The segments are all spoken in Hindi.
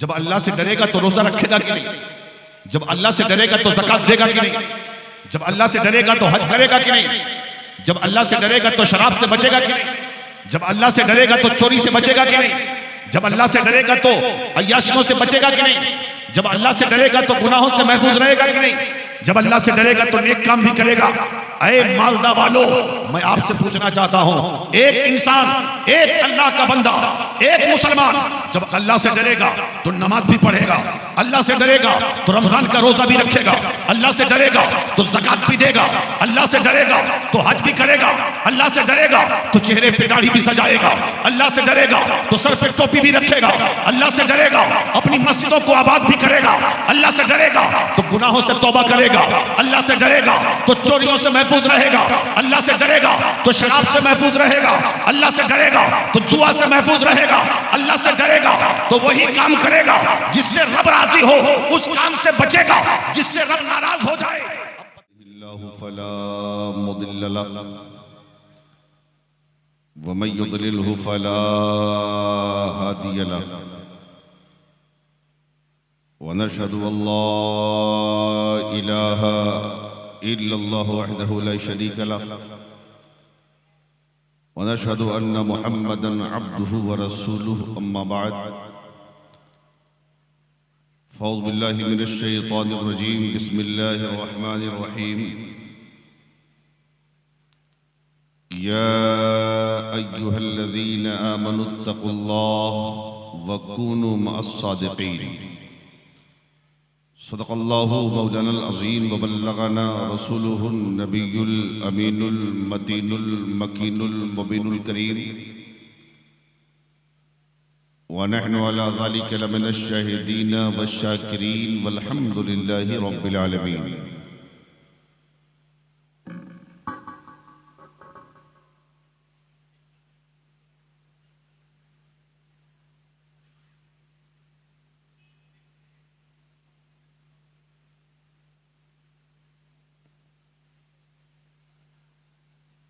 जब अल्लाह से डरेगा तो रोजा रखेगा कि नहीं? जब अल्लाह से डरेगा तो ज़कात देगा कि नहीं? जब अल्लाह से डरेगा तो हज करेगा कि नहीं? जब अल्लाह से डरेगा तो शराब से बचेगा कि नहीं? जब अल्लाह से डरेगा तो चोरी से बचेगा कि नहीं? जब अल्लाह से डरेगा तो अय्याशियों से बचेगा कि नहीं? जब अल्लाह से डरेगा तो गुनाहों से महफूज रहेगा कि नहीं? जब अल्लाह से डरेगा तो नेक काम भी करेगा। ऐ मालदा वालों, मैं आपसे पूछना चाहता हूं, एक इंसान, एक अल्लाह का बंदा, एक मुसलमान जब अल्लाह से डरेगा तो नमाज भी पढ़ेगा, अल्लाह से डरेगा तो रमजान का रोजा भी रखेगा, अल्लाह से डरेगा तो ज़कात भी देगा, अल्लाह से डरेगा तो हज भी करेगा, अल्लाह से डरेगा तो चेहरे पे दाढ़ी भी सजाएगा, अल्लाह से डरेगा तो सर पे टोपी भी रखेगा, अल्लाह से डरेगा अपनी मस्जिदों को आबाद भी करेगा, अल्लाह से डरेगा तो गुनाहों से तौबा करेगा, अल्लाह से डरेगा तो चोरियों से महफूज रहेगा, अल्लाह से डरेगा तो शराब से महफूज रहेगा, अल्लाह से डरेगा तो जुआ से महफूज रहेगा, अल्लाह से डरेगा तो वही काम करेगा जिससे रब राजी हो, उस काम से बचेगा जिससे रब नाराज हो जाए। फला मुदिल्ल लहु व मन युद्लिलहु फला हादिय लहु व नशहदु अल्ला इलाहा इल्लल्लाहु वहदहु ला शरीका लहु व नशहदु अन्ना मुहम्मदन अब्दुहु व रसूलुहु अम्मा बाद फ़ौज़ु बिल्लाहि मिनश शैतानिर रजीम बिस्मिल्लाहिर रहमानिर रहीम या अय्युहल्लज़ीना आमनुत्तक़ुल्लाह व कूनू मअस सादिक़ीन सदक़ल्लाहु मौलानल अज़ीम व बल्लगना रसूलुहुन नबियुल अमीनुल मतीनुल मकीनुल मुबीनुल करीम व नहनु अला ज़ालिका लमिनश शाहिदीन वश्शाकिरीन वल्हम्दुलिल्लाहि रब्बिल आलमीन।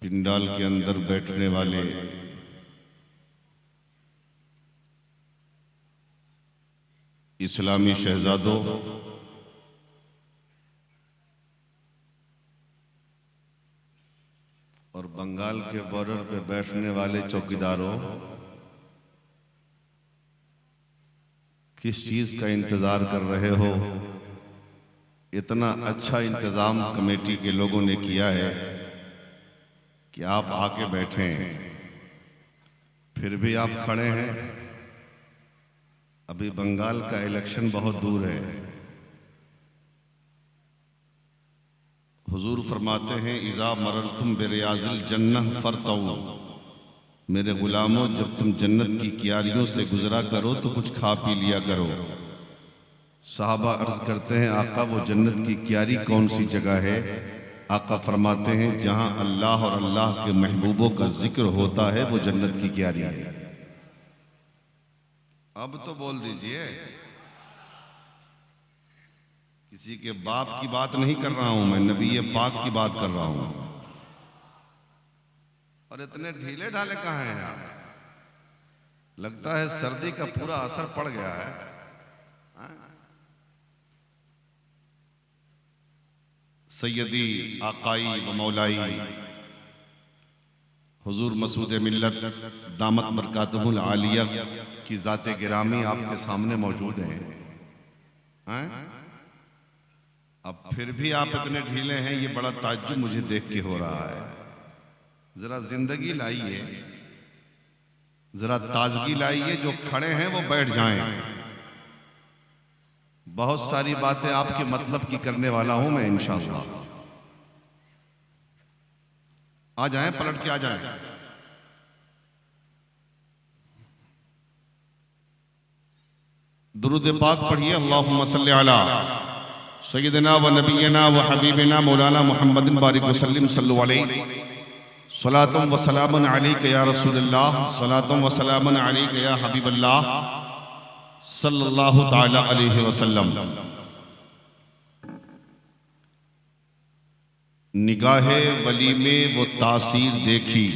पिंडाल के अंदर बैठने वाले इस्लामी शहजादों, और बंगाल के बॉर्डर पे बैठने वाले चौकीदारों, किस चीज का इंतजार कर रहे हो? इतना अच्छा इंतजाम कमेटी के लोगों ने किया है कि आप आके बैठे हैं, फिर भी आप खड़े हैं। अभी बंगाल का इलेक्शन बहुत दूर है। हुजूर फरमाते हैं इज़ा मररतुम बिरियाज़िल जन्नह फरतऊ, मेरे गुलामों जब तुम जन्नत की क्यारियों से गुजरा करो तो कुछ खा पी लिया करो। साहबा अर्ज करते हैं आका वो जन्नत की क्यारी कौन सी जगह है? आका फरमाते हैं जहां अल्लाह और अल्लाह के महबूबों का जिक्र होता है वो जन्नत की क्यारी है। अब तो बोल दीजिए, किसी के बाप की बात नहीं कर रहा हूं मैं, नबी पाक की बात कर रहा हूं। और इतने ढीले ढाले कहां हैं आप? लगता है सर्दी का पूरा असर पड़ गया है। सैयदी आकाई व मौलाई हुजूर मसूद मिल्लत दामत बरकातुहुल आलिया की ज़ाते गिरामी आपके सामने मौजूद हैं। अब फिर भी आप इतने ढीले हैं, ये बड़ा ताज्जुब मुझे देख के हो रहा है। जरा जिंदगी लाइए, जरा ताजगी लाइए। जो खड़े हैं वो बैठ जाएं। बहुत सारी बातें आपके मतलब की करने वाला हूं मैं इंशाअल्लाह। आ जाएं, पलट के आ जाएं। दुरूद पाक पढ़िए। अल्लाहुम्मा सल्ली अला सय्यिदिना व नबियना व हबीबिना मौलाना मुहम्मदिन बारिक वसल्लिम सल्लु अलैहि सलातुम व सलामुन अलैका या रसूलल्लाह सलातुम व सलामुन अलैका या हबीबल्लाह सल्लल्लाहु ताला अलैहि वसल्लम। निगाहे वली में वो तासीर देखी,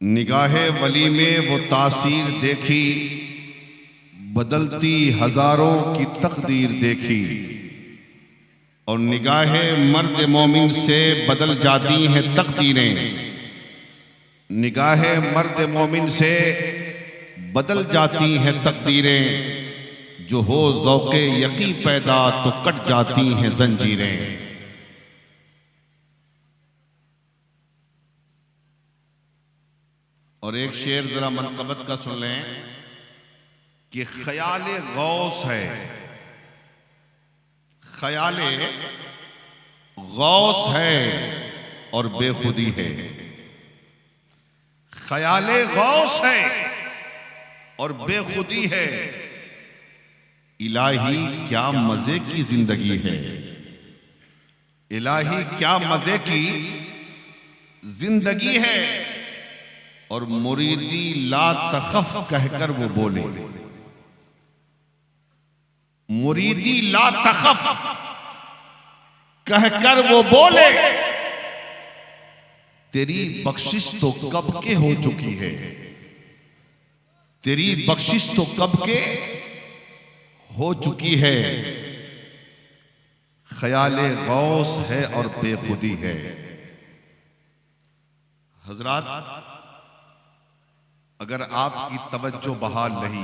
निगाहे वली में वो तासीर देखी, बदलती हजारों की तकदीर देखी और निगाहें मर्द मोमिन से बदल जाती हैं तकदीरें। निगाहें मर्द मोमिन से बदल जाती हैं तकदीरें, जो हो ज़ौक़े यकी पैदा तो कट जाती हैं जंजीरें। और एक शेर जरा मनक़बत का सुन लें कि ख्याले गौस है, ख्याले गौस है और बेखुदी है। ख्याले गौस है और बेखुदी है। इलाही क्या मजे की जिंदगी है, इलाही क्या मजे की जिंदगी है। और मुरीदी ला तखफ कहकर वो बोले, मुरीदी ला तखफ कहकर वो बोले, तेरी बख्शिश तो कब के हो चुकी है, तेरी बख्शिश तो कब के हो चुकी है। ख्याले गौस है और बेखुदी है। हजरात, अगर आपकी तवज्जो बहाल रही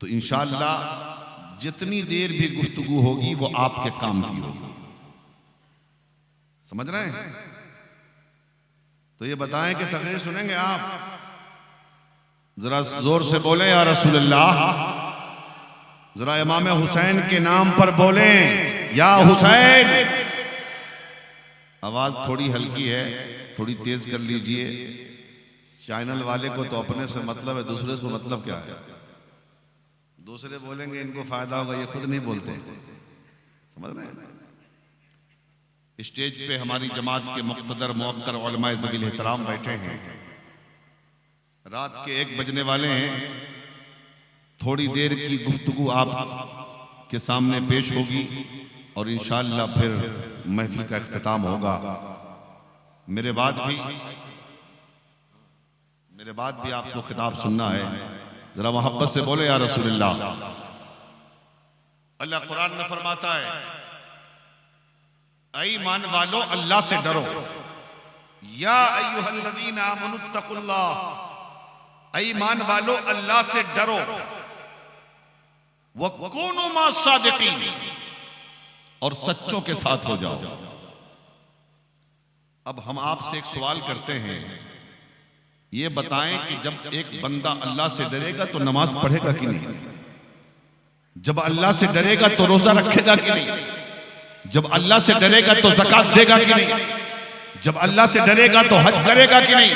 तो इंशाअल्लाह जितनी देर भी गुफ्तगू होगी वो आपके काम की होगी। समझ रहे हैं? तो ये बताएं कि तकरीर सुनेंगे आप? जरा जोर से बोलें या रसूल अल्लाह। जरा इमाम हुसैन के नाम पर बोलें या हुसैन। आवाज थोड़ी हल्की है, थोड़ी तेज कर लीजिए। चैनल वाले को तो अपने से मतलब है, दूसरे से मतलब क्या है? दूसरे बोलेंगे इनको फायदा होगा, ये खुद नहीं बोलते। समझ रहे हैं? स्टेज पे हमारी जमात के मुक़्तदर मुअक्कर उलमाए ज़वील एहतराम बैठे हैं। रात के 1 बजने वाले हैं। थोड़ी देर की गुफ्तगू आप के सामने पेश होगी और इंशाअल्लाह फिर महफिल का इख्तिताम होगा। मेरे बाद भी आपको खिताब सुनना है। जरा मोहब्बत से बोले या रसूलुल्लाह। अल्लाह कुरान में फरमाता है, ऐ ईमान वालो अल्लाह से डरो। या अय्युहल्लज़ीना आमनुत्तकुल्लाह, ऐ ईमान वालो अल्लाह से डरो। वकुनू मास्सादिकीन, और सच्चों के साथ हो जाओ। अब हम आपसे एक सवाल करते हैं, ये बताएं कि जब एक बंदा अल्लाह से डरेगा तो नमाज पढ़ेगा कि नहीं? जब अल्लाह से डरेगा तो रोजा रखेगा कि नहीं? जब अल्लाह से डरेगा तो ज़कात देगा कि नहीं? जब अल्लाह से डरेगा तो हज करेगा कि नहीं?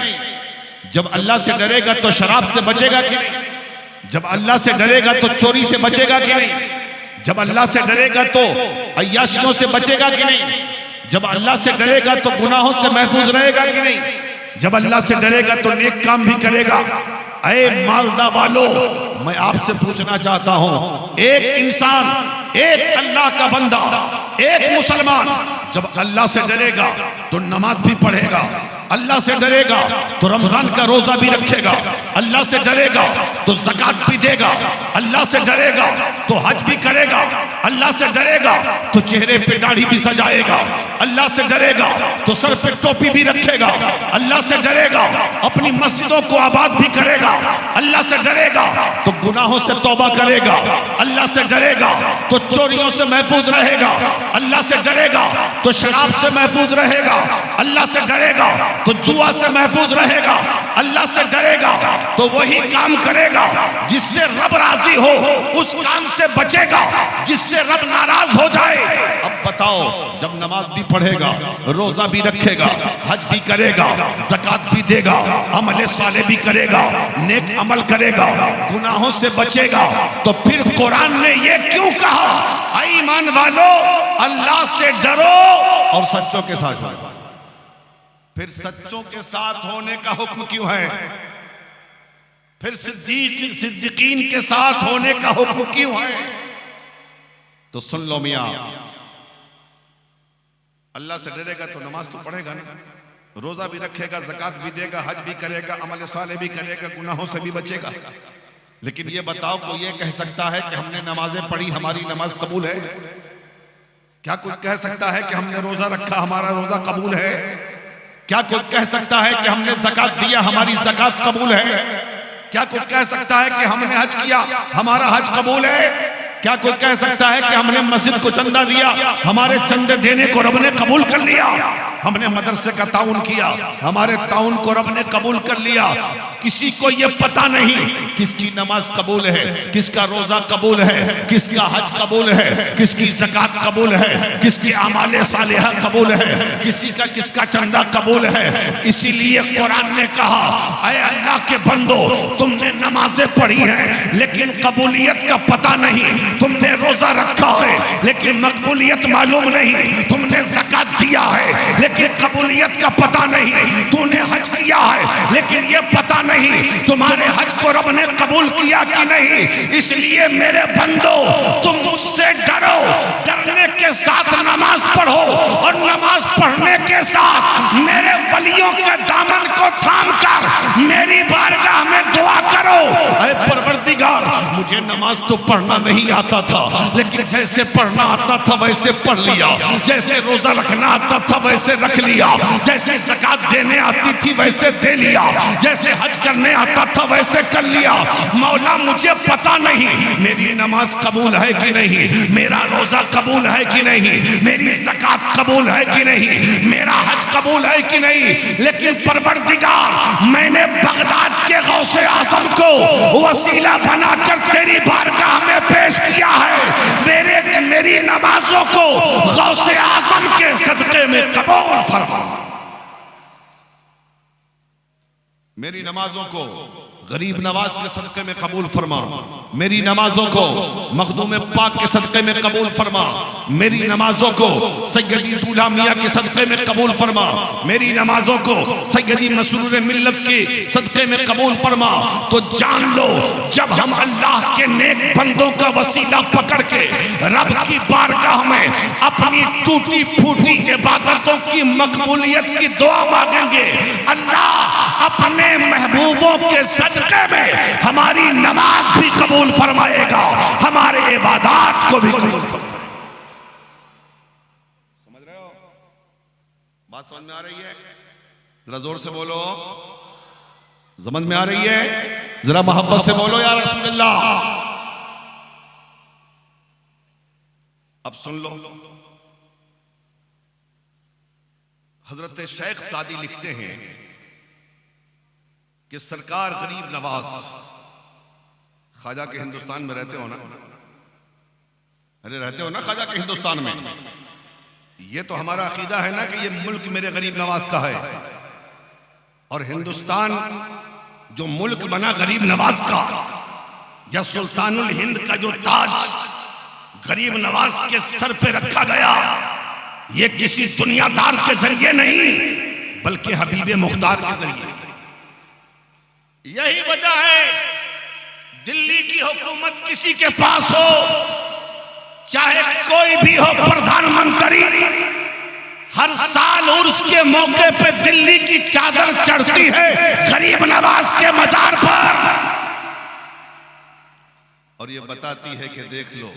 जब अल्लाह से डरेगा तो शराब से बचेगा कि नहीं? जब अल्लाह से डरेगा तो चोरी से बचेगा कि नहीं? जब अल्लाह से डरेगा तो अय्याशियों से बचेगा कि नहीं? जब अल्लाह से डरेगा तो गुनाहों से महफूज रहेगा कि नहीं? जब अल्लाह से डरेगा तो नेक काम भी करेगा। ऐ मालदा वालों, मैं आपसे पूछना चाहता हूं, एक इंसान, एक अल्लाह का बंदा, एक मुसलमान जब अल्लाह से डरेगा तो नमाज भी पढ़ेगा, अल्लाह से डरेगा तो रमजान का रोजा भी रखेगा, अल्लाह से डरेगा तो ज़कात भी देगा, अल्लाह से डरेगा तो हज भी करेगा, अल्लाह से डरेगा तो चेहरे पे दाढ़ी भी सजाएगा, अल्लाह से डरेगा तो सर पे टोपी भी रखेगा, अल्लाह से डरेगा अपनी मस्जिदों को आबाद भी करेगा, अल्लाह से डरेगा तो गुनाहों से तौबा करेगा, अल्लाह से डरेगा तो चोरियों से महफूज रहेगा, अल्लाह से डरेगा तो शराब से महफूज रहेगा, अल्लाह से डरेगा तो जुआ से महफूज रहेगा, अल्लाह से डरेगा तो वही काम करेगा जिससे रब राजी हो, उस काम से बचेगा जिससे रब नाराज हो जाए। अब बताओ, जब नमाज भी पढ़ेगा, रोजा भी रखेगा, हज भी करेगा, ज़कात भी देगा, अमल साले भी करेगा, नेक अमल करेगा, गुनाहों से बचेगा, तो फिर कुरान ने ये क्यों कहा, ऐ ईमान वालों अल्लाह से डरो और सच्चों के साथ हो? फिर सच्चों के साथ होने का हुक्म क्यों है? फिर सिद्दीकीन के साथ होने का हुक्म क्यों है? तो सुन लो मियां, अल्लाह से डरेगा तो नमाज तो पढ़ेगा ना, रोजा भी रखेगा, ज़कात भी देगा, हज भी करेगा, अमल साले भी करेगा, गुनाहों से भी बचेगा। लेकिन ये बताओ, कोई ये कह सकता है कि हमने नमाजें पढ़ी हमारी नमाज कबूल है? क्या कोई कह सकता है कि हमने रोजा रखा हमारा रोजा कबूल है? क्या कोई कह सकता है कि हमने ज़कात दिया हमारी ज़कात कबूल है? क्या कोई कह सकता है कि हमने हज किया हमारा हज कबूल है? क्या कोई कह सकता है कि हमने मस्जिद को चंदा दिया हमारे चंदे देने को रब ने कबूल कर लिया? हमने मदरसे का ताउन किया हमारे ताउन को रब ने कबूल कर लिया? किसी को ये पता नहीं किसकी नमाज कबूल है, किसका रोजा कबूल है, किसका हज कबूल है, किसकी ज़कात कबूल है, किसकी आमाले सालिहा कबूल है, किसी का किसका चंदा कबूल है। इसीलिए कुरान ने कहा, ऐ अल्लाह के बंदो, तुमने नमाजें पढ़ी हैं लेकिन कबूलियत का पता नहीं, तुमने रोजा रखा है लेकिन मकबूलियत मालूम नहीं, तुमने ज़कात दिया है लेकिन कबूलियत का पता नहीं, तूने हज किया है लेकिन ये पता नहीं तुम्हारे हज को रब ने कबूल किया कि नहीं। इसलिए मेरे बंदो, तुम मुझसे डरो, डरने के साथ नमाज पढ़ो और नमाज पढ़ने के साथ मेरे वलियों के दामन को थाम कर मेरी बारगाह में दुआ करो, ऐ परवरदिगार, मुझे नमाज तो पढ़ना नहीं आता था लेकिन जैसे पढ़ना आता था वैसे पढ़ लिया, जैसे रोजा रखना आता था वैसे रख लिया, जैसे ज़कात देने आती थी वैसे दे लिया, जैसे हज करने आता था वैसे कर लिया। मौला, मुझे पता नहीं मेरी नमाज कबूल है कि नहीं, मेरा रोजा कबूल है कि नहीं, मेरी ज़कात कबूल है कि नहीं, मेरा हज कबूल है कि नहीं, लेकिन परवरदिगार, मैंने बगदाद के गौसे आज़म को वसीला बनाकर तेरी बारगाह में पेश किया है, मेरी नमाजों को गौसे आज़म के सदक़े में कबूल फरमा। मेरी नमाजों को गरीब नवाज के सदक़े में कबूल फरमा, मेरी नमाजों को मखदूम पाक के सदक़े में कबूल फरमा, मेरी नमाजों को सैयदी दूल्हा मियाँ के सदक़े में कबूल फरमा, मेरी नमाजों को सैयदी मसरूर मिल्लत के सदक़े में कबूल फरमा। तो जान लो, जब हम अल्लाह के नेक बंदों का वसीला पकड़ के रब की बारगाह में अपनी टूटी फूटी इबादतों की मकबूलियत की दुआ मांगेंगे, अल्लाह अपने महबूबों के सदक़े में हमारी नमाज भी कबूल फरमाएगा, हमारे इबादत को भी कबूल फरमाएगा। समझ रहे हो? बात समझ में आ रही है? जरा जोर से बोलो, समझ में आ रही है? जरा मोहब्बत से बोलो या रसूलुल्लाह। अब सुन लो, हजरत शेख सादी लिखते हैं कि सरकार गरीब नवाज, ख्वाजा के हिंदुस्तान में रहते हो ना? अरे रहते हो ना ख्वाजा के हिंदुस्तान में? ये तो हमारा अकीदा है ना कि ये मुल्क मेरे गरीब नवाज का है, और हिंदुस्तान जो मुल्क बना गरीब नवाज का, या सुल्तानुल हिंद का जो ताज गरीब नवाज के सर पे रखा गया, ये किसी दुनियादार के जरिए नहीं बल्कि हबीब मुख्तार के जरिए। यही वजह है दिल्ली की हुकूमत किसी के पास हो, चाहे कोई भी हो प्रधानमंत्री, हर साल उर्स के मौके पे दिल्ली की चादर चढ़ती है गरीब नवाज के मजार पर, और ये बताती है कि देख लो,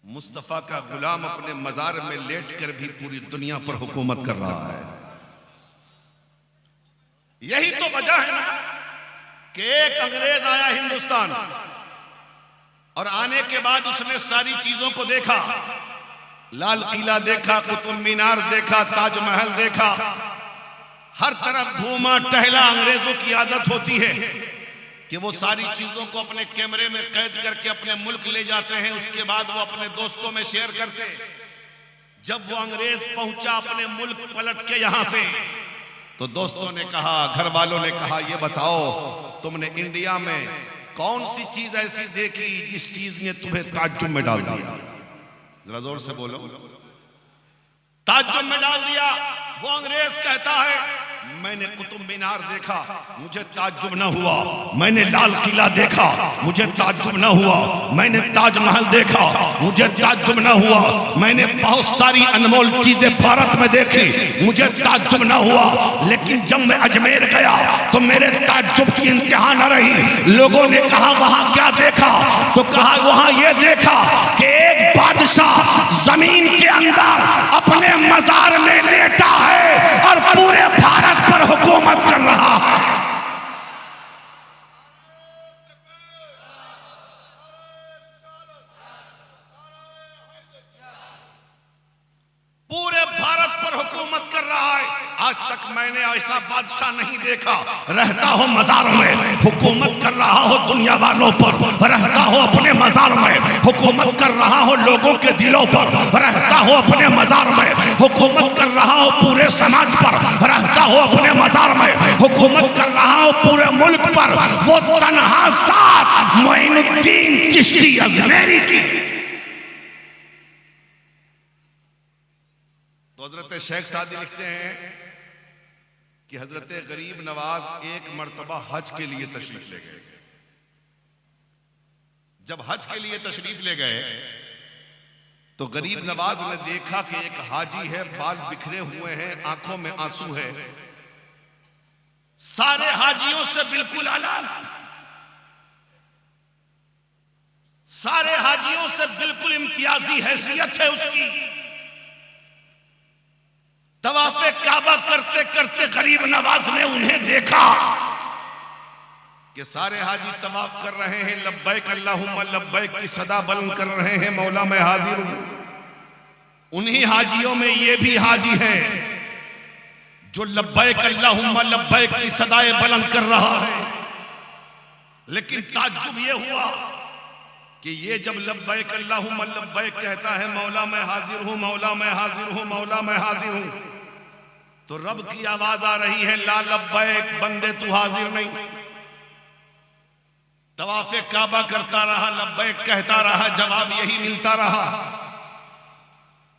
मुस्तफा का गुलाम अपने मजार में लेटकर भी पूरी दुनिया पर हुकूमत कर रहा है। यही तो वजह है ना कि एक अंग्रेज आया हिंदुस्तान, और आने के बाद उसने सारी चीजों को देखा, लाल किला देखा, कुतुब मीनार देखा, ताजमहल देखा, हर तरफ घूमा टहला। अंग्रेजों की आदत होती है कि वो सारी चीजों को अपने कैमरे में कैद करके अपने मुल्क ले जाते हैं, उसके बाद वो अपने दोस्तों में शेयर करते हैं। जब वो अंग्रेज पहुंचा अपने मुल्क पलट के यहां से, तो दोस्तों ने कहा, घर वालों ने कहा, ये बताओ तुमने इंडिया में कौन सी चीज ऐसी देखी जिस चीज ने तुम्हें ताज्जुब में डाल दिया? जरा जोर से बोलो, ताज्जुब में डाल दिया। वो अंग्रेज कहता है, मैंने कुतुब मीनार देखा, मुझे ताज्जुब न हुआ। मैंने लाल किला देखा, मुझे ताज्जुब न हुआ। मैंने ताजमहल देखा, मुझे ताज्जुब न हुआ। मैंने बहुत सारी अनमोल चीजें भारत में देखी, मुझे ताज्जुब न हुआ। लेकिन जब मैं अजमेर गया तो मेरे ताज्जुब की इंतहा न रही। लोगों ने कहा वहां क्या देखा? तो कहा वहां ये देखा कि एक बादशाह जमीन के अंदर अपने मजार में लेटा है और पूरे भारत पर हुकूमत कर रहा है। पूरे भारत पर हुकूमत कर रहा है। आज तक मैंने ऐसा बादशाह नहीं देखा। रहता हो मज़ारों में, हुकूमत कर रहा हो दुनिया वालों पर। रहता हो अपने मज़ार में, हुकूमत कर रहा हो लोगों के दिलों पर। रहता हो अपने मज़ार में, हुकूमत कर रहा हो पूरे समाज पर। रहता हो अपने मज़ार में, हुकूमत कर रहा हो पूरे मुल्क पर। वो तन्हा साथ मोइनुद्दीन चिश्ती अजमेरी की। तो हजरत शेख सादी लिखते हैं कि हजरत गरीब नवाज एक मर्तबा हज के लिए तशरीफ ले गए। जब हज के लिए तशरीफ ले गए तो गरीब नवाज ने देखा कि एक हाजी है, बाल बिखरे हुए हैं, आंखों में आंसू है, सारे हाजियों से बिल्कुल अलग, सारे हाजियों से बिल्कुल इम्तियाजी हैसियत है उसकी। तवाफ़े काबा करते करते गरीब नवाज ने उन्हें देखा कि सारे हाजी तवाफ कर रहे हैं, लब्बैक अल्लाहुम्मा लब्बैक की सदा बुलंद कर रहे हैं, मौला मैं हाजिर हूं। उन्हीं हाजियों में ये भी हाजी है जो लब्बैक अल्लाहुम्मा लब्बैक की सदाए बुलंद कर रहा है। लेकिन ताज्जुब ये हुआ कि ये जब लब्बैक अल्लाहुम्मा लब्बैक कहता है, मौला मैं हाजिर हूं, मौला मैं हाजिर हूं, मौला मैं हाजिर हूं, तो रब की आवाज आ रही है, ला लब्बैक, बंदे तू हाजिर नहीं। तवाफ़े काबा करता रहा, लब्बैक कहता रहा, जवाब यही मिलता रहा।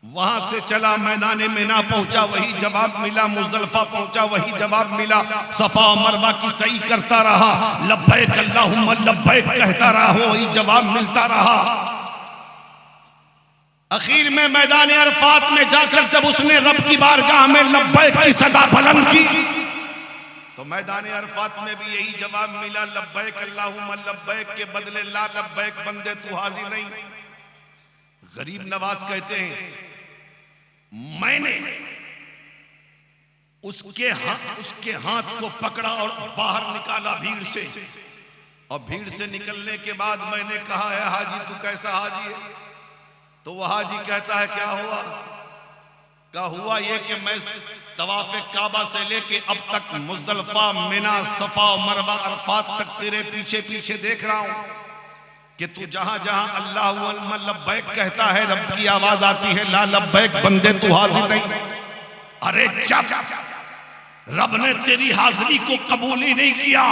वहां से चला मैदान मिना पहुंचा, वही जवाब मिला। मुज़दलिफ़ा पहुंचा, वही जवाब मिला। सफा मरवा की सही करता रहा, लब्बैक अल्लाहुम्मा लब्बैक कहता रहा, वही जवाब मिलता रहा। आखिर में मैदान अरफात में जाकर जब उसने रब की बारगाह में लब्बैक की सदा बुलंद की तो मैदान अरफात में भी यही जवाब मिला, लब्बैक अल्लाहुम्मा लब्बैक के बदले ला लब्बैक, बंदे तू हाजिर नहीं। गरीब नवाज कहते हैं, मैंने उसके हाथ को पकड़ा और बाहर निकाला भीड़ से, और भीड़ से निकलने के बाद मैंने कहा, है हाजी तू कैसा हाजी है? तो वह हाजी कहता है, क्या हुआ? क्या हुआ ये कि मैं तवाफ़े काबा से लेके अब तक मुज़दलिफ़ा, मिना, सफा, मरवा, अरफात तक तेरे पीछे पीछे देख रहा हूं कि तू जहां जहां अल्लाहुम्मा लब्बैक कहता है, रब की आवाज आती है, ला लब्बैक, बंदे तू हाजिर नहीं। अरे जब रब ने तेरी हाजिरी को कबूल ही नहीं किया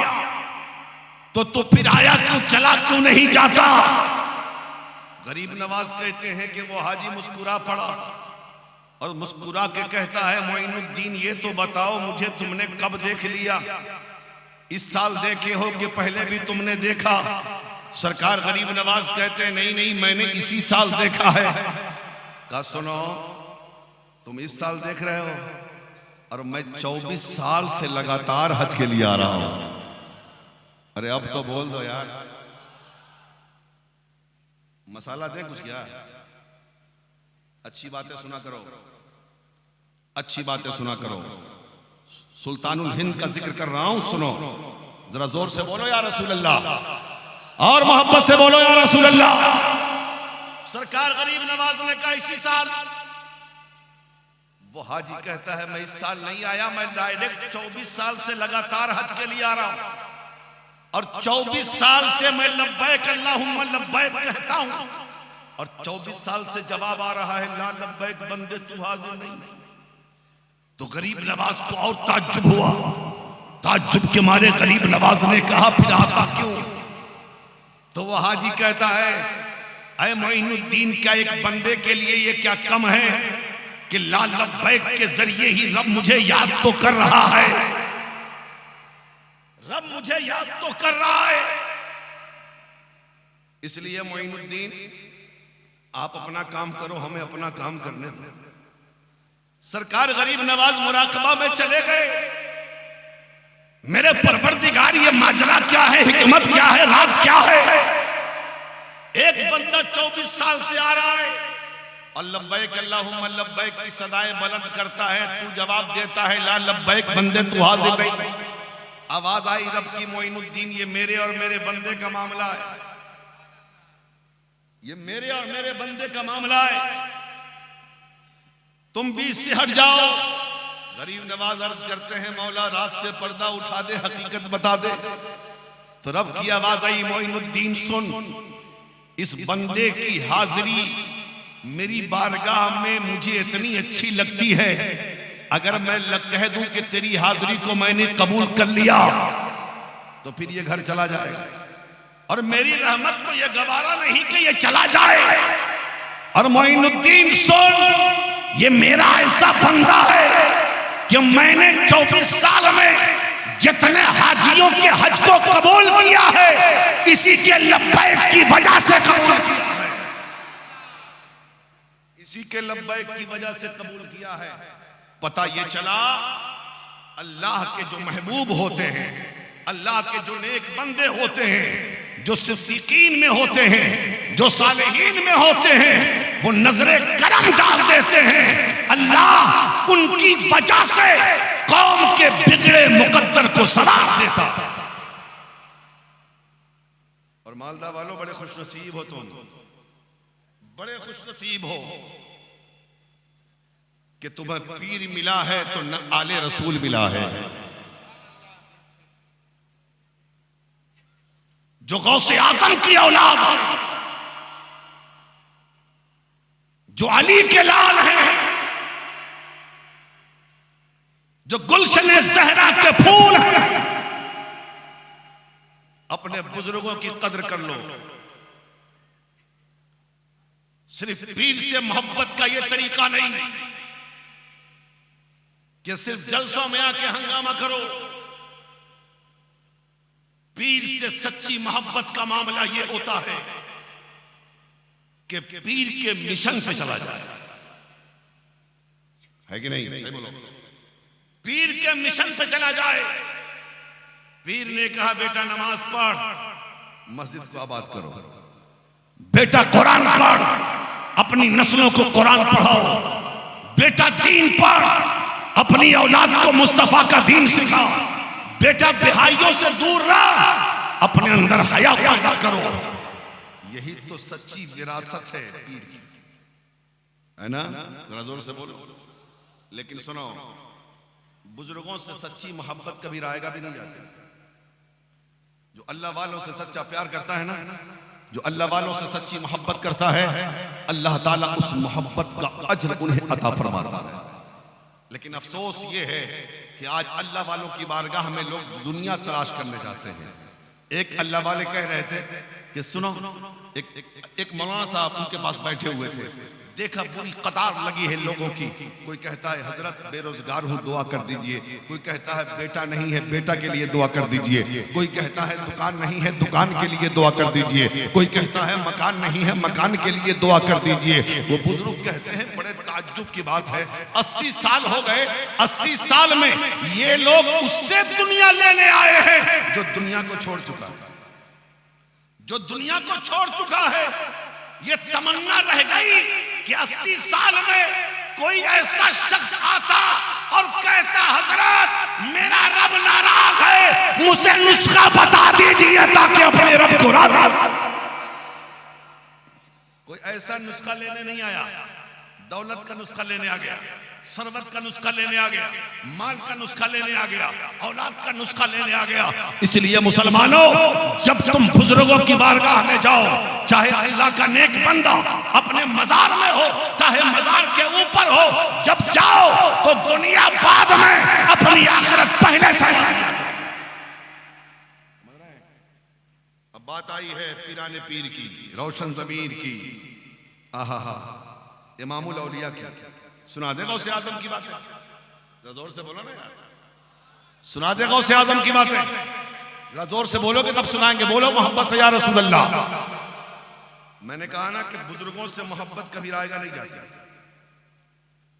तो तू फिर आया क्यों, चला क्यों नहीं जाता? गरीब नवाज कहते हैं कि वो हाजी मुस्कुरा पड़ा और मुस्कुरा के कहता है, मोइनुद्दीन ये तो बताओ मुझे, तुमने कब देख लिया? इस साल देखे हो कि पहले भी तुमने देखा? सरकार गरीब नवाज कहते हैं, नहीं नहीं, मैंने इसी साल देखा है। कहा सुनो, तुम इस साल देख रहे हो और मैं 24 साल से लगातार हज के लिए आ रहा हूं। अरे अब तो बोल दो यार, मसाला दे कुछ क्या? अच्छी बातें सुना करो, अच्छी बातें सुना करो। सुल्तानुल हिंद का जिक्र कर रहा हूं, सुनो जरा, जोर से बोलो या रसूल अल्लाह, और मोहब्बत से बोलो या रसूल अल्लाह। सरकार गरीब नवाज ने कहा इसी साल। वो हाजी कहता है, मैं इस साल नहीं आया, मैं डायरेक्ट 24 साल से लगातार हज के लिए आ रहा हूं और 24 साल से मैं लब्बैक अल्लाहुम्मा लब्बैक कहता हूं और 24 साल से जवाब आ रहा है, ला लब्बैक, बंदे तू हाजिर नहीं। तो गरीब नवाज को और ताज्जुब हुआ। ताज्जुब के मारे गरीब नवाज ने कहा, फिर आता क्यों? तो वो हाजी कहता है, ऐ मोइनुद्दीन, क्या एक बंदे के लिए ये क्या कम है कि ला लब्बैक के जरिए ही रब मुझे याद तो कर रहा है, रब मुझे याद तो कर रहा है। इसलिए मोइनुद्दीन आप अपना काम करो, हमें अपना काम करने दो। सरकार गरीब नवाज मुराकबा में चले गए। मेरे परवरदिगार ये माजरा क्या है, हिकमत क्या है, राज क्या है? एक बंदा 24 साल से आ रहा है और लब्बैक अल्लाहुम्मा लब्बैक की सदाएं बुलंद करता है, तू जवाब देता है ला लब्बैक बंदे तू हाजिर नहीं। आवाज आई रब की, मोइनुद्दीन ये मेरे और मेरे बंदे का मामला है, ये मेरे और मेरे बंदे का मामला है, तुम बीच से हट जाओ। गरीब नवाज अर्ज करते हैं मौला रात से पर्दा उठा दे, हकीकत बता दे। तो रब की आवाज आई, मोइनुद्दीन सुन, इस बंदे की हाजिरी मेरी बारगाह में मुझे इतनी अच्छी लगती है, अगर मैं कह दूं कि तेरी हाजिरी को मैंने कबूल कर लिया तो फिर ये घर चला जाएगा, और मेरी रहमत को ये गवारा नहीं कि ये चला जाए। और मोइनुद्दीन सुन, ये मेरा ऐसा बंदा है कि मैंने 24 साल में जितने हाजियों के हज को कबूल किया है, इसी के लब्बैक की वजह से कबूल किया है, इसी के लब्बैक की वजह से कबूल किया है। पता ये चला अल्लाह के जो महबूब होते हैं, अल्लाह के जो नेक बंदे होते हैं, जो सिद्दीकीन में होते हैं, जो सालेहीन में होते हैं, वो नजरे करम डाल देते हैं। अल्लाह उनकी वजह से कौम के बिगड़े मुकद्दर को सवार देता। और मालदा वालों बड़े खुशनसीब हो तुम, बड़े खुशनसीब हो कि तुम्हें पीर मिला है तो न आले रसूल मिला है, जो गौसे आजम की औलाद, जो अली के लाल हैं, जो गुलशन ज़हरा के फूल हैं। अपने बुजुर्गों की कदर कर लो। सिर्फ पीर से मोहब्बत का यह तरीका नहीं कि सिर्फ जलसों में आके हंगामा करो। पीर से सच्ची मोहब्बत का मामला यह होता है कि पीर के मिशन पे चला जाए, है कि नहीं? सही बोलो। पीर के मिशन पे चला जाए। पीर ने कहा बेटा नमाज पढ़, मस्जिद को आबाद करो, बेटा कुरान पढ़, अपनी नस्लों को कुरान पढ़ाओ, बेटा दीन पढ़, अपनी औलाद को मुस्तफा का दीन सिखाओ, बेटा बेहाइयों से दूर रह, अपने अंदर हया पैदा करो। यही तो सच्ची विरासत है पीर की, है ना? जरा जोर से बोलो। लेकिन सुनो, बुजुर्गों से सच्ची मोहब्बत कभी रायगा भी नहीं जाती। जो अल्लाह वालों से सच्चा प्यार करता है ना, जो अल्लाह वालों से सच्ची मोहब्बत करता है, अल्लाह ताला उस मोहब्बत का अजर उन्हें अता फरमाता है। लेकिन अफसोस ये है कि आज अल्लाह वालों की बारगाह में लोग दुनिया तलाश करने जाते हैं। एक अल्लाह वाले कह रहे थे कि सुनो, एक मौलाना साहब उनके पास बैठे हुए थे, देखा पूरी कतार लगी है लोगों की। कोई कहता है हजरत बेरोजगार हूं, दुआ कर दीजिए। कोई कहता है बेटा नहीं है, बेटा के लिए दुआ कर दीजिए। कोई कहता है दुकान नहीं है, दुकान के लिए दुआ कर दीजिए। कोई कहता है मकान नहीं है, मकान के लिए दुआ कर दीजिए। वो बुजुर्ग कहते हैं बड़े ताज्जुब की बात है, 80 साल हो गए, 80 साल में ये लोग उससे दुनिया लेने आए हैं जो दुनिया को छोड़ चुका है, जो दुनिया को छोड़ चुका है। ये तमन्ना रह गई कि 80 साल में कोई ऐसा शख्स आता और कहता हजरत मेरा रब नाराज है, मुझे नुस्खा बता दीजिए ताकि अपने रब को राजी। कोई ऐसा नुस्खा लेने नहीं आया, दौलत का नुस्खा लेने आ गया, सरवत का नुस्खा लेने आ गया, माल का नुस्खा लेने आ गया, औलाद का नुस्खा लेने आ गया। इसलिए मुसलमानों, जब तुम बुजुर्गों की बारगाह में जाओ, चाहे अल्लाह का नेक बंदा अपने मजार में हो, चाहे मजार के ऊपर हो, जब जाओ तो दुनिया बाद में, अपनी आखिरत पहले से। अब बात आई है पीराने पीर की, रोशन जमीर की, आहा इमामुल औलिया की। सुना दे गौसे आजम की बातें, जरा जोर से बोलो ना यार, सुना दे गौसे आजम की बातें, जरा जोर से बोलोगे तब सुनाएंगे। बोलो मोहब्बत से या रसूल अल्लाह। मैंने कहा ना कि बुजुर्गों से मोहब्बत कभी रायगा नहीं जाती।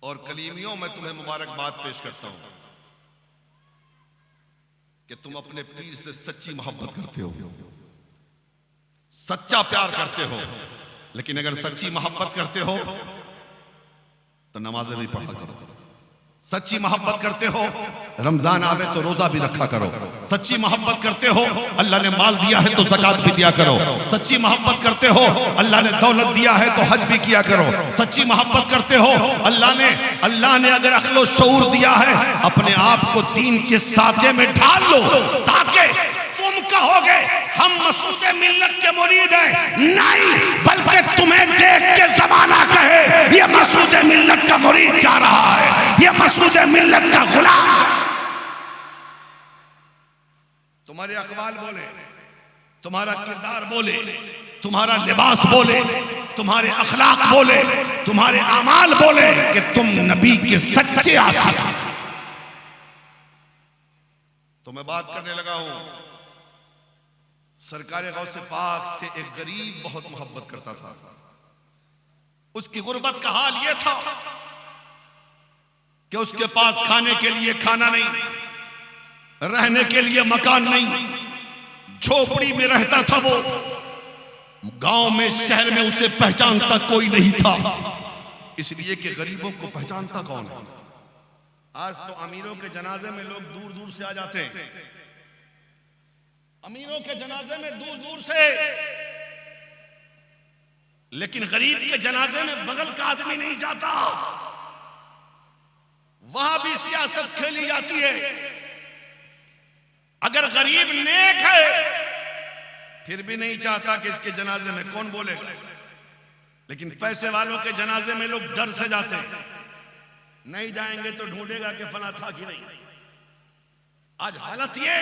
और कलीमियों में तुम्हें मुबारकबाद पेश करता हूं कि तुम अपने पीर से सच्ची मोहब्बत करते हो, सच्चा प्यार करते हो। लेकिन अगर सच्ची मोहब्बत करते हो तो नमाजें भी पढ़ा करो। सच्ची मोहब्बत करते हो, रमजान आवे तो रोजा भी रखा करो। सच्ची मोहब्बत करते हो, अल्लाह ने माल दिया है तो ज़कात भी दिया करो। सच्ची मोहब्बत करते हो, अल्लाह ने दौलत दिया है तो हज भी किया करो। सच्ची मोहब्बत करते हो, अल्लाह ने अगर अक्ल शऊर दिया है, अपने आप को दीन के साथे में ढाल लो, ताकि तुम कहोगे हम मसूद मिल्लत के मुरीद हैं। नहीं, बल्कि तुम्हें देख के जमाना कहे ये मसूद मिल्लत का मुरीद जा रहा है, ये मसूद मिल्लत का गुलाम। तुम्हारे अकवाल बोले, तुम्हारा किरदार बोले, तुम्हारा लिबास बोले, तुम्हारे अखलाक बोले, तुम्हारे अमाल बोले कि तुम नबी के सच्चे आशिक। तो मैं बात करने लगा हूं, सरकार गौसे पाक से एक गरीब बहुत मोहब्बत करता था। उसकी गुर्बत का हाल यह था कि उसके पास खाने के लिए खाना नहीं, रहने के लिए मकान नहीं, झोपड़ी में रहता था वो। गांव में, शहर में उसे पहचानता कोई नहीं था, इसलिए कि गरीबों को पहचानता कौन है। आज तो अमीरों के जनाजे में लोग दूर दूर से आ जाते हैं, अमीरों के जनाजे में दूर दूर से, लेकिन गरीब के जनाजे में बगल का आदमी नहीं जाता। वहां भी सियासत खेली जाती है। अगर गरीब नेक है फिर भी नहीं चाहता कि इसके जनाजे में कौन बोलेगा, लेकिन पैसे वालों के जनाजे में लोग डर से जाते हैं। नहीं जाएंगे तो ढूंढेगा कि फला था कि नहीं। आज हालत ये,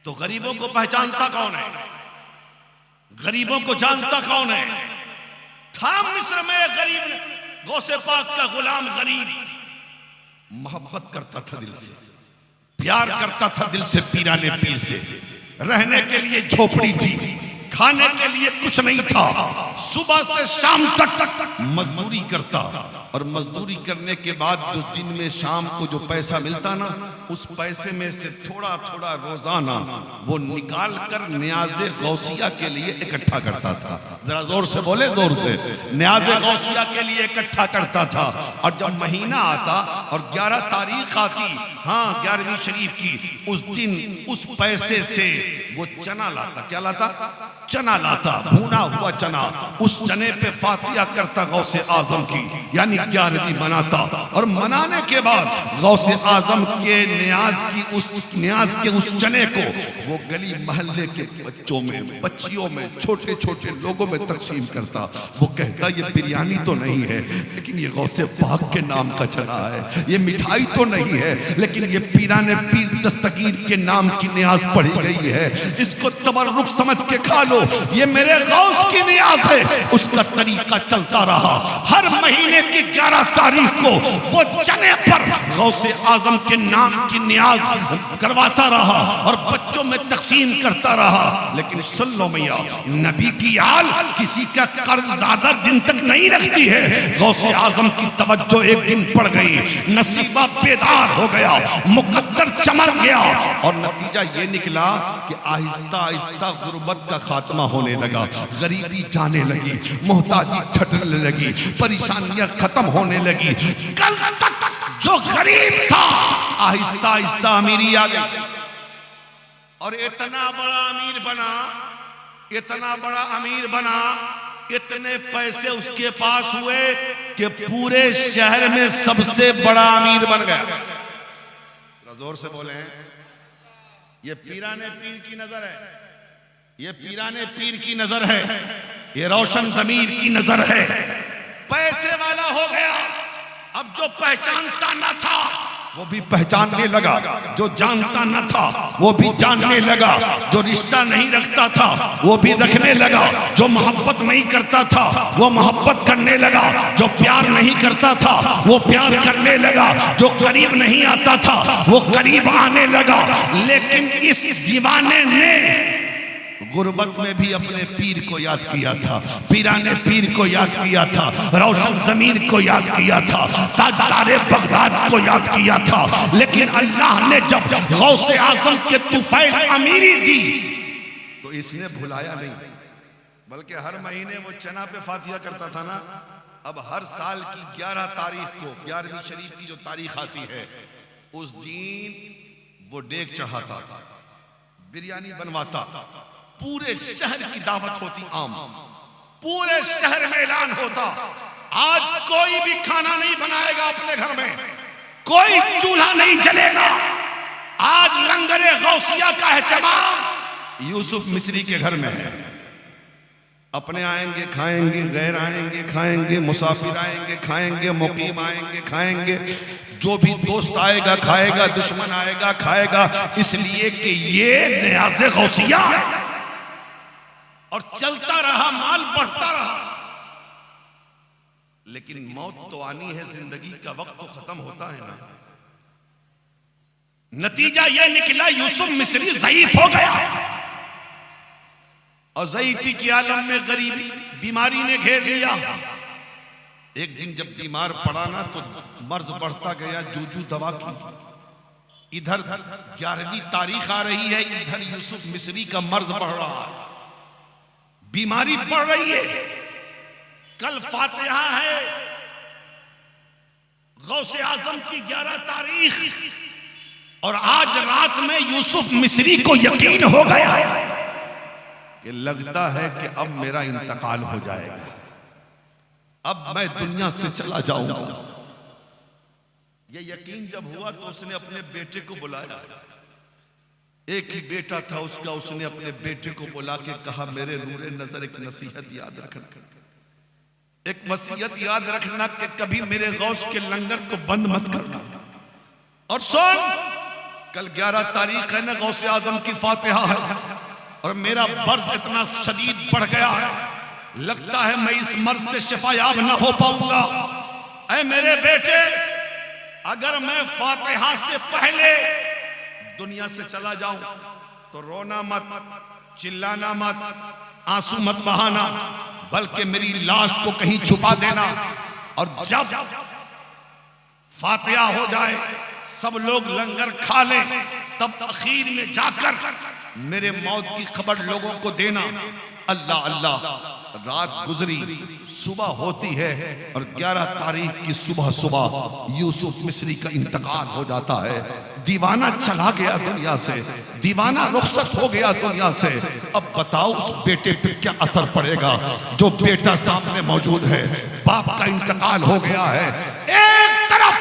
तो गरीबों को पहचानता कौन है, गरीबों को जानता कौन है। था मिस्र में गरीब, गौसे पाक का गुलाम गरीब, मोहब्बत करता था दिल से, प्यार करता था दिल से पीराने पीर से। रहने के लिए झोपड़ी थी, खाने के लिए कुछ नहीं था। सुबह से शाम तक मजदूरी करता, और मजदूरी करने के बाद जो दिन में शाम को जो पैसा मिलता ना, उस पैसे में से थोड़ा थोड़ा रोजाना वो निकाल कर न्याज़े गौसिया के लिए इकट्ठा करता था। जरा जोर से बोले, जोर से। न्याज़े गौसिया के लिए इकट्ठा करता था। और जब महीना आता और 11 तारीख आती, हाँ 11वीं शरीफ की, उस दिन उस पैसे से वो चना लाता। क्या लाता? चना लाता, भुना हुआ चना। उस चने पे फातिहा करता गौसे आजम की, यानी 11वीं मनाता। और मनाने के बाद गौसे आजम के न्याज के उस चने को वो गली मोहल्ले के बच्चों में, बच्चियों में, छोटे छोटे लोगों में तकसीम करता। वो कहता ये बिरयानी तो नहीं है, लेकिन ये गौसे पाक के नाम का चना है। ये मिठाई तो नहीं है, लेकिन ये पीराने पीर दस्तगीर के नाम की न्याज पढ़ी गई है। इसको तबर्रुक समझ के खा लो, ये मेरे गौस की न्याज है। उसका तरीका चलता रहा। हर महीने की 11 तारीख को वो चने पर गौसे आजम के नाम की न्याज करवाता रहा और बच्चों में तकसीम करता रहा। लेकिन सुन लो मैया, नबी की आल किसी का कर्ज ज्यादा दिन तक नहीं रखती है। गौसे आजम की तवज्जो एक दिन पड़ गई, नसीबा बेदार हो गया, मुकद्दर चमक गया, और नतीजा ये निकला कि आहिस्ता आहिस्ता गुर्बत का खात्मा होने लगा, गरीबी जाने लगी, मोहताजी छटने लगी, परेशानियां खत्म होने लगी। कल तक जो गरीब था आहिस्ता आहिस्ता अमीरी आ गई, और इतना बड़ा अमीर बना, इतना बड़ा अमीर बना, इतने पैसे उसके पास हुए कि पूरे शहर में सबसे बड़ा अमीर बन गया। जोर से बोले, ये पीराने पीर की नजर है, ये पीराने पीर की नजर है, ये रोशन ज़मीर की नजर है। पैसे वाला हो गया। अब जो पहचानता न था वो भी पहचानने लगा। जो जानता न था वो भी जानने लगा। जो रिश्ता नहीं रखता था वो भी रखने लगा। जो मोहब्बत नहीं करता था वो मोहब्बत करने लगा। जो प्यार नहीं करता था वो प्यार करने लगा। जो करीब नहीं आता था वो करीब आने लगा। लेकिन इस दीवाने ने गुर्बत में भी अपने पीर को याद किया था, पीराने पीर को याद किया था, रोशन ज़मीर को याद किया था, ताजदारे बगदाद को याद किया था। लेकिन अल्लाह ने जब गौसे आजम के तुफैल अमीरी दी तो इसने भुलाया नहीं, बल्कि हर महीने वो चना पे फातिहा करता था ना। अब हर साल की 11 तारीख को 11वीं शरीफ की जो तारीख आती है उस दिन वो डेग चढ़ाता, बिरयानी बनवाता, पूरे शहर की दावत होती आम, पूरे शहर में ऐलान होता आज कोई भी खाना नहीं बनाएगा अपने घर में, कोई चूल्हा नहीं जलेगा, आज लंगरे गौसिया का एहतमाम यूसुफ मिस्री के घर में है। अपने आएंगे खाएंगे, गैर आएंगे खाएंगे, मुसाफिर आएंगे खाएंगे, मुकीम आएंगे खाएंगे, जो भी दोस्त आएगा खाएगा, दुश्मन आएगा खाएगा, इसलिए कि ये न्याज़े गौसिया है। और चलता रहा, माल बढ़ता रहा। लेकिन मौत तो आनी है, जिंदगी का वक्त तो खत्म होता है ना। नतीजा यह निकला यूसुफ मिस्री ज़ईफ हो गया और ज़ईफी की आलम में गरीबी बीमारी ने घेर लिया। एक दिन जब बीमार पड़ा ना तो मर्ज बढ़ता गया, जूजू दवा की। इधर 11वीं तारीख आ रही है, इधर यूसुफ मिस्री का मर्ज बढ़ रहा है, बीमारी बढ़ रही है। कल फातिहा है, गौसे आजम की 11 तारीख, और आज रात में यूसुफ मिस्री को यकीन हो गया कि लगता है कि अब मेरा इंतकाल हो जाएगा, अब मैं दुनिया से चला जाऊंगा। ये यकीन जब हुआ तो उसने अपने बेटे को बुलाया। एक ही बेटा था उसका, उसने अपने बेटे को बुला के कहा मेरे नूरे नजर एक नसीहत याद रखना, एक वसीयत याद रखना कि कभी मेरे गौस के लंगर को बंद मत करना। और सुन, कल 11 तारीख है ना, गौसे आजम की फातिहा है और मेरा मर्ज इतना शदीद बढ़ गया है, लगता है मैं इस मर्ज से शिफायाब ना हो पाऊंगा। ऐ मेरे बेटे, अगर मैं फातिहा से पहले दुनिया से चला जाऊं तो रोना मत, चिल्लाना मत, आंसू मत बहाना, बल्कि मेरी लाश को कहीं छुपा देना। और जब फातिहा हो जाए, सब लोग लंगर खा लें, तब आखिर में जाकर मेरे मौत की खबर लोगों को देना। अल्लाह अल्लाह, रात गुजरी, सुबह होती है और 11 तारीख की सुबह सुबह यूसुफ मिस्री का इंतकाल हो जाता है। दीवाना चला गया दुनिया से, दीवाना रुखसत हो गया दुनिया से। अब बताओ उस बेटे पे क्या असर पड़ेगा जो बेटा सामने मौजूद है। बाप का इंतकाल हो गया है, एक तरफ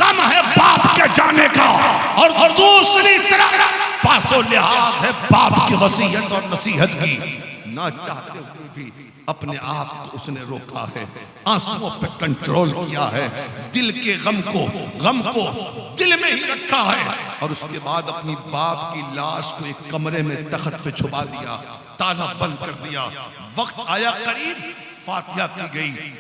गम है बाप के जाने का और दूसरी तरफ पासो लिहाज है बाप की वसीयत और नसीहत की। ना चाहते हुए भी अपने आप को उसने रोका है, आंसुओं पे कंट्रोल किया है, दिल के गम को दिल में ही रखा है। और उसके बाद अपनी बाप की लाश को एक कमरे में तख्त पे छुपा दिया, ताला बंद कर दिया। वक्त आया करीब, फातिहा की गई।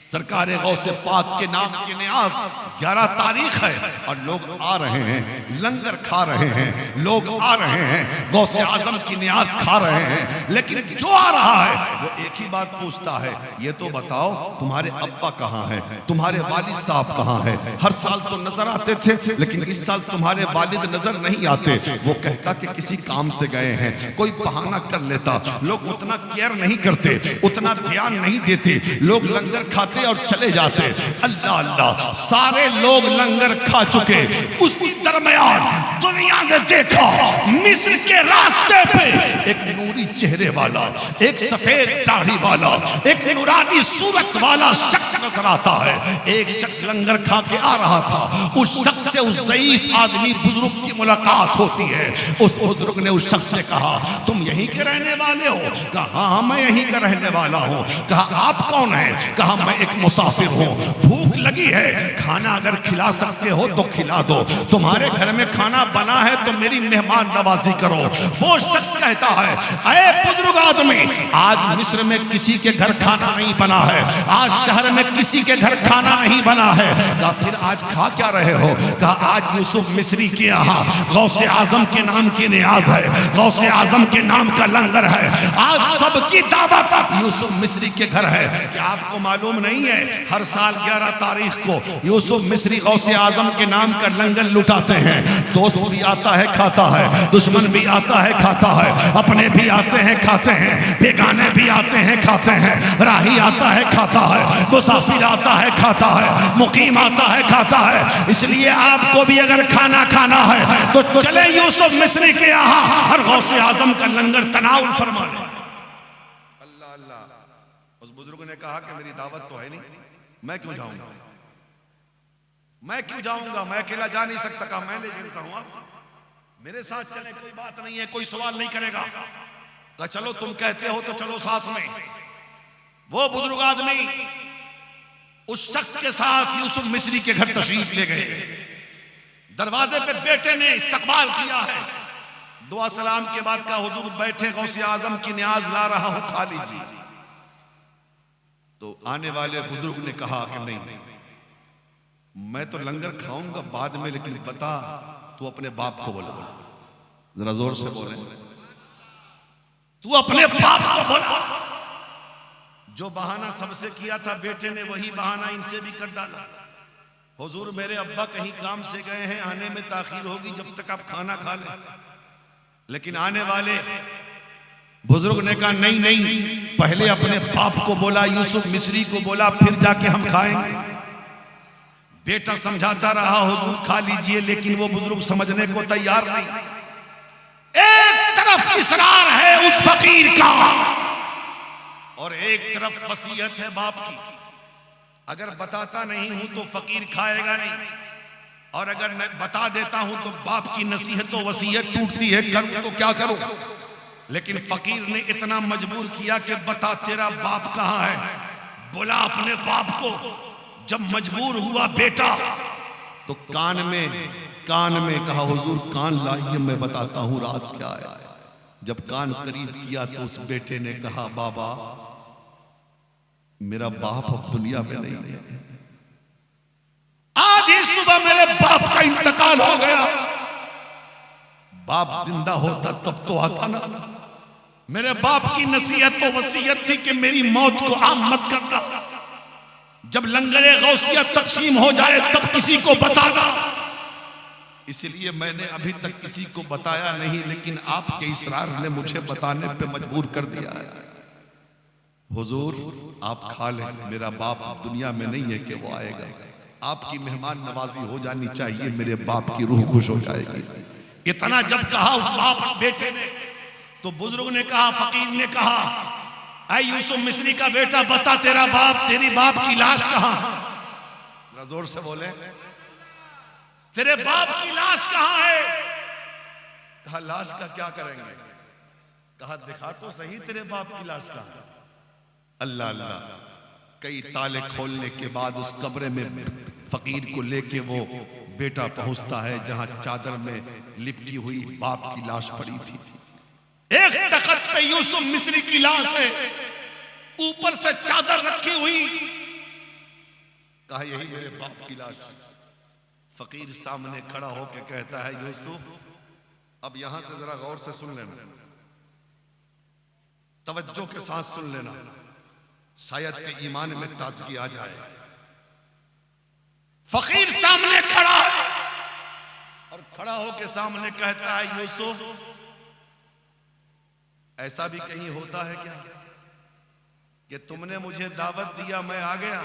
सरकारे गौसे पाक के नाम की नियाज 11 तारीख है और लोग आ रहे हैं, लंगर खा रहे हैं, लोग आ रहे हैं, गौसे आजम की नियाज खा रहे हैं। लेकिन जो आ रहा है वो एक ही बात पूछता है, ये तो बताओ तुम्हारे अब्बा कहाँ हैं, तुम्हारे वालिद साहब कहाँ हैं। हर साल तो नजर आते थे, लेकिन इस साल तुम्हारे वालिद नजर नहीं आते। वो कहता कि किसी काम से गए हैं, कोई बहाना कर लेता। लोग उतना केयर नहीं करते, उतना ध्यान नहीं देते, लोग लंगर खाते और चले जाते। अल्लाह अल्लाह, सारे लोग लंगर खा चुके। उसी दरमियान दुनिया ने देखा मिस्र के रास्ते पे एक नूरी चेहरे वाला, एक सफेद दाढ़ी वाला, एक नूरानी सूरत वाला शख्स नजर आता है। एक शख्स लंगर खा के आ रहा था। उस शख्स से उस ज़ईफ आदमी बुजुर्ग की मुलाकात होती है। उस बुजुर्ग ने उस शख्स से कहा, तुम यहीं के रहने वाले हो? कहा हाँ, मैं यहीं का रहने वाला हूँ। कहा आप कौन है? कहा मैं एक मुसाफिर हूँ, भूख लगी है, खाना अगर खिला सकते हो तो खिला दो, तुम्हारे घर में खाना बना है तो मेरी मेहमान नवाजी करो। वो शख्स कहता है, अरे बुजुर्ग आदमी, आज मिस्र में किसी के घर खाना नहीं बना है, आज शहर में किसी के घर खाना नहीं बना है। कहा फिर आज खा क्या रहे हो? कहा आज यूसुफ मिस्री के यहाँ गौसे आजम के नाम की नियाज है, गौसे आजम के नाम का लंगर है, आज सबकी दावत यूसुफ मिस्री के घर है। क्या आपको मालूम नहीं है हर साल 11 तारीख को यूसुफ मिस्री गौसे आजम के नाम का लंगर लुटाते हैं? दोस्त भी आता है खाता है, दुश्मन भी आता है खाता है, अपने भी आते हैं खाते हैं, बेगाने भी आते हैं खाते हैं, राही आता है खाता है, मुसाफिर आता है खाता है, मुकीम आता है खाता है। इसलिए आपको भी अगर खाना खाना है तो चले यूसुफ मिस्री के यहाँ और गौसे आजम का लंगर तनाउल फरमा ले। अल्लाह अल्लाह। उस बुजुर्ग ने कहा कि मेरी दावत तो है नहीं, मैं क्यों जाऊंगा, मैं क्यों जाऊंगा, मैं अकेला जा नहीं सकता। कहा मैं ले चलता हूं, मेरे साथ चले, कोई बात नहीं है, कोई सवाल नहीं करेगा। कहा चलो तुम कहते हो तो चलो साथ में। वो बुजुर्ग आदमी उस शख्स के साथ यूसुफ मिस्री के घर तशरीफ ले गए। दरवाजे पे बेटे ने इस्तकबाल किया है, दुआ सलाम के बाद का हुजूर बैठे, गौसे आजम की न्याज ला रहा हूं, खा लीजिए। तो आने वाले बुजुर्ग ने कहा कि नहीं, मैं तो लंगर खाऊंगा बाद में, लेकिन बता तू अपने बाप को बोला। जरा जोर से बोले, तू अपने बाप को बोला। जो बहाना सबसे किया था बेटे ने, वही बहाना इनसे भी कर डाला। हुजूर मेरे अब्बा कहीं काम से गए हैं, आने में ताखीर होगी, जब तक आप खाना खा लें। लेकिन आने वाले बुजुर्ग ने कहा नहीं नहीं, पहले अपने बाप को बोला, यूसुफ मिस्री को बोला, फिर जाके हम खाएंगे। बेटा समझाता रहा, हुजूर खा लीजिए, लेकिन वो बुजुर्ग समझने को तैयार नहीं। एक तरफ इसरार है उस फकीर का और एक तरफ वसीयत है बाप की। अगर बताता नहीं हूं तो फकीर खाएगा नहीं, और अगर बता देता हूं तो बाप की नसीहत व वसीयत टूटती है, करूं तो क्या करूं। लेकिन फकीर ने इतना मजबूर किया कि बता तेरा बाप कहां है, बोला अपने बाप को। जब मजबूर हुआ बेटा तो कान में कहा, हुजूर कान लाइए, मैं बताता हूं राज क्या है। जब कान करीब किया तो उस बेटे ने कहा, बाबा मेरा बाप अब दुनिया में नहीं है, आज ही सुबह मेरे बाप का इंतकाल हो गया। बाप जिंदा होता तब तो आता ना। मेरे बाप की नसीहत तो वसीयत थी कि मेरी मौत को आम मत करना, जब लंगरे गौसिया तकसीम हो जाए तब किसी को बताना। इसलिए मैंने अभी तक किसी को बताया नहीं, लेकिन आपके इसरार ने मुझे बताने पे मजबूर कर दिया है। हुजूर आप खा लें, मेरा बाप दुनिया में नहीं है कि वो आएगा, आपकी मेहमान नवाजी हो जानी चाहिए, मेरे बाप की रूह खुश हो जाएगी। इतना जब कहा उस बाप बेटे ने, तो बुजुर्ग ने कहा, फकीर ने कहा, ऐ यूसुफ मिस्री का बेटा बता तेरा बाप, तेरी बाप की लाश कहां? जोर से बोले, तेरे बाप की लाश कहां है? कहा लाश का क्या करेंगे? कहा दिखा तो सही तेरे बाप की लाश कहां है। अल्लाह अल्लाह। कई ताले खोलने के बाद उस कब्र में फकीर को लेके वो बेटा पहुंचता है जहां चादर में लिपटी हुई बाप की लाश पड़ी थी। एक तख्त पे यूसुफ मिस्री की लाश है, ऊपर से चादर रखी हुई। कहा यही मेरे बाप की लाश। फकीर सामने खड़ा होकर कहता है, यूसुफ अब यहां से जरा गौर से सुन लेना, तवज्जो के साथ सुन लेना, शायद के ईमान में ताजगी आ जाए। फकीर सामने खड़ा है और खड़ा होकर सामने कहता है, यूसुफ ऐसा भी कहीं होता है क्या कि तुमने मुझे दावत दिया, मैं आ गया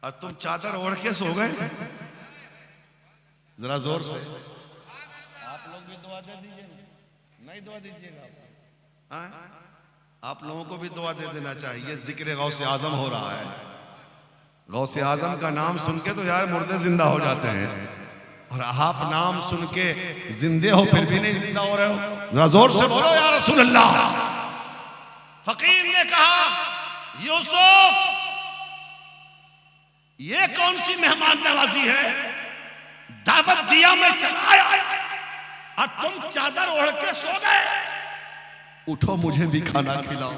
और तुम चादर ओढ़ के सो गए? जरा जोर से आप लोग भी दुआ दे दीजिए, नहीं दुआ दीजिएगा? आप लोगों को भी दुआ दे देना चाहिए। जिक्र गौसे आजम हो रहा है, गौसे आजम का नाम सुन के तो यार मुर्दे जिंदा हो जाते हैं, और आप नाम सुन के जिंदे हो फिर भी नहीं जिंदा हो रहे हो। जरा जोर से बोलो या रसूल अल्लाह। फकीर ने कहा, यूसुफ ये कौन सी मेहमान नवाजी है? दावत दिया, मैं चला आया और तुम चादर ओढ़ के सो गए। उठो मुझे भी खाना खिलाओ।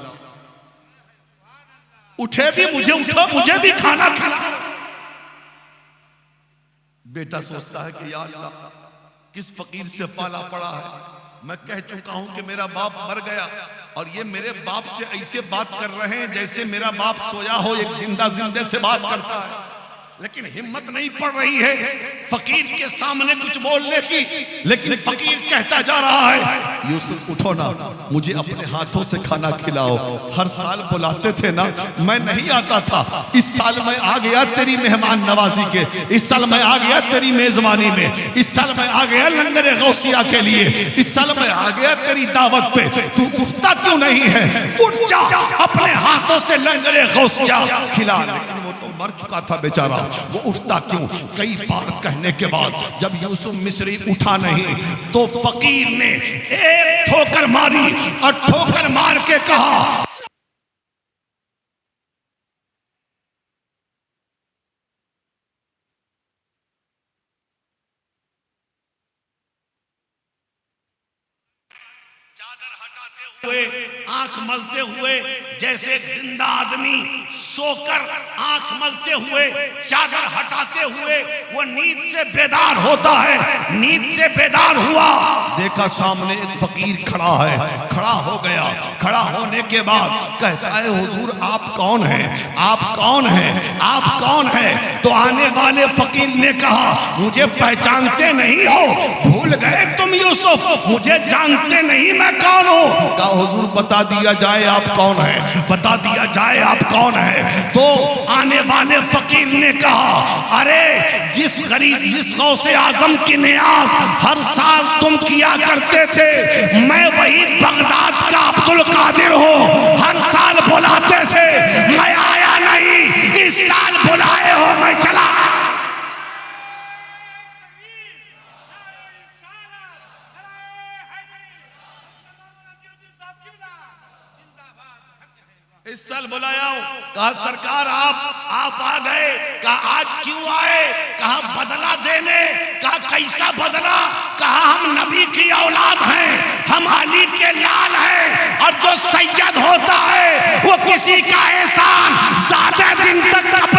उठे भी मुझे, उठो मुझे भी खाना खिलाओ। बेटा सोचता है कि या अल्लाह, किस फकीर से पाला पड़ा है। मैं कह चुका हूं कि मेरा बाप मर गया और ये मेरे बाप से ऐसे बात कर रहे हैं जैसे मेरा बाप सोया हो, एक जिंदा जिंदे से बात करता है। लेकिन हिम्मत नहीं पड़ रही है फकीर के सामने कुछ बोलने की। लेकिन फकीर कहता जा रहा है, यूसुफ उठो ना, मुझे अपने हाथों से खाना खिलाओ। हर साल बुलाते थे ना, मैं नहीं आता था। इस साल मैं आ गया तेरी मेहमान नवाजी के, इस साल मैं आ गया तेरी मेजबानी में, इस साल मैं आ गया लंगरे गौसिया के लिए, इस साल मैं आ गया तेरी दावत पे। तू उठता क्यों नहीं है? उठ जा, अपने हाथों से लंगरे गौसिया खिला। लेकिन वो तो मर चुका था बेचारा, वो उठता क्यों? कई बार कहने के बाद जब यूसुफ मिस्री उठा नहीं तो फकीर ने एक ठोकर मारी और ठोकर मार के कहा, चादर हटाते हुए, आंख मलते हुए, जैसे एक जिंदा आदमी सोकर आंख मलते हुए, चादर हटाते हुए वो नींद से बेदार होता है। नींद से बेदार हुआ, देखा सामने एक फकीर खड़ा है। खड़ा हो गया। खड़ा होने के बाद कहता है, हुजूर आप कौन हैं? आप कौन हैं? आप कौन हैं? तो आने वाले फकीर ने कहा, मुझे पहचानते नहीं हो? भूल गए तुम यूसुफ? मुझे जानते नहीं मैं कौन हूं? कहा हुजूर बता दिया जाए आप कौन है, बता दिया जाए आप कौन है। तो आने वाले फकीर ने कहा, अरे जिस गौसे आजम की नियाज हर साल तुम किया करते थे, मैं वही बगदाद का अब्दुल कादिर हूं। हर साल बुलाते थे, मैं आया नहीं, इस साल बुलाए हो मैं चला। इस साल बुलाया हूं। कहा सरकार आप आ गए। कहा आज क्यों आए? कहा बदला देने। कहा कैसा बदला? कहा हम नबी की औलाद हैं, हम अली के लाल हैं, और जो सैयद होता है वो किसी का एहसान ज्यादा दिन तक